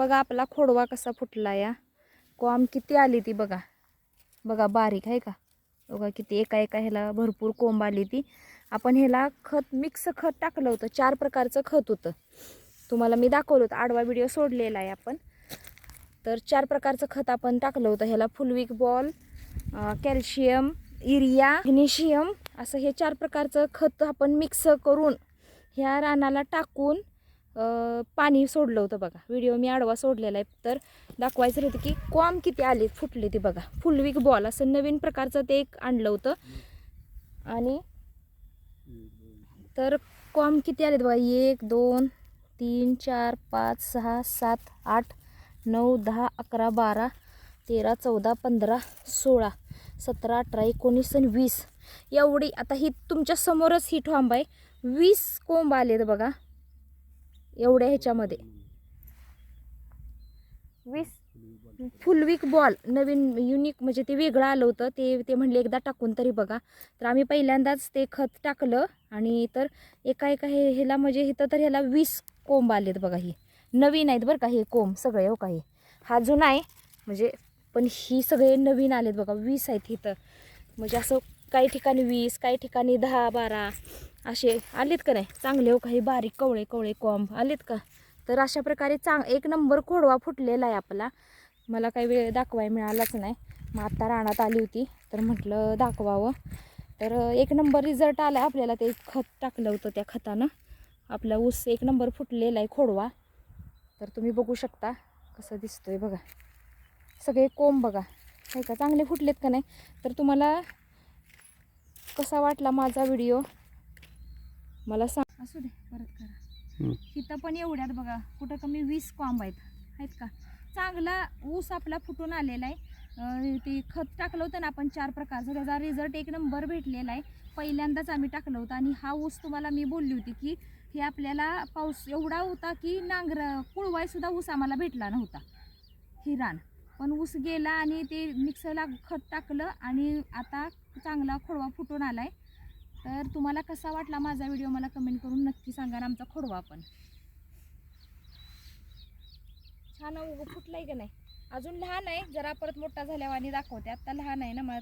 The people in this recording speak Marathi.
बघा आपला खोडवा कसा फुटला या. कोंब किती आली ती बघा. बघा बारीक आहे का. बघा किती एका एका ह्याला भरपूर कोंब आली ती. आपण ह्याला खत मिक्स खत टाकलं होतं. 4 प्रकारचं खत होतं. तुम्हाला मी दाखवलं होतं. आडवा व्हिडिओ सोडलेला आहे आपण. तर 4 प्रकारचं खत आपण टाकलं होतं. ह्याला फुलविक बॉल, कॅल्शियम, युरिया, मॅग्नेशियम असं हे 4 प्रकारचं खत आपण मिक्स करून ह्या रानाला टाकून पाणी सोडलं होतं बघा. व्हिडिओ मी आडवा सोडलेला आहे. तर दाखवायचं होतं की कोंब किती आले फुटले ते बघा. फुलविक बॉल असं नवीन प्रकारचं ते एक आणलं होतं. आणि तर कोंब किती आलेत बघा. 1 2 3 4 5 6 7 8 9 10 11 12 13 14 15 16 17 18 19 आणि 20 एवढी. आता ही तुमच्या समोरच ही ठोंब आहे. 20 कोंब आलेत बघा एवढ्या ह्याच्यामध्ये. 20 फुलविक बॉल नवीन युनिक म्हणजे ते वेगळं आलं होतं. ते म्हणले एकदा टाकून तरी बघा. तर आम्ही पहिल्यांदाच ते खत टाकलं आणि तर एका एका ह्याला म्हणजे इथं तर ह्याला 20 कोंब आलेत बघा. ही नवीन आहेत बरं का हे कोंब सगळे. हो का हे हा जुना आहे म्हणजे, पण ही सगळे नवीन आलेत बघा. 20 आहेत इथं. म्हणजे असं काही ठिकाणी 20 काही ठिकाणी 10 12 असे आलेत का नाही चांगले. हो का हे बारीक कवळे कवळे कोंब आलेत का. तर अशा प्रकारे एक नंबर खोडवा फुटलेला आहे आपला. मला काही वेळ दाखवायला मिळालाच नाही. मग आत्ता रानात आली होती तर म्हटलं दाखवावं. तर एक नंबर रिझल्ट आला आपल्याला. ते खत टाकलं होतं त्या खतानं आपला ऊस एक नंबर फुटलेला आहे खोडवा. तर तुम्ही बघू शकता कसं दिसतोय बघा. सगळे कोंब बघा आहे का चांगले फुटलेत का नाही. तर तुम्हाला कसा वाटला माझा व्हिडिओ मला सांग. असू दे परत करा. इथं पण एवढ्यात बघा कुठं कमी 20 कोंब आहेत का. चांगला ऊस आपला फुटून आलेला आहे. ते खत टाकलं होतं ना आपण 4 प्रकारचं त्याचा रिझल्ट एक नंबर भेटलेला आहे. पहिल्यांदाच आम्ही टाकलं होतं. आणि हा ऊस तुम्हाला मी बोलली होती की हे आपल्याला पाऊस एवढा होता की कुळवाय सुद्धा ऊस आम्हाला भेटला नव्हता ही रान. पण ऊस गेला आणि ते मिक्सरला खत टाकलं आणि आता चांगला खोडवा फुटून आलाय. तर तुम्हाला कसा वाटला माझा व्हिडिओ मला कमेंट करून नक्की सांगा. आमचा खोडवा पण छान फुटलाय का नाही. अजून लहान आहे जरा परत मोठा झाल्यावर आणि दाखवते. आता लहान आहे ना मला.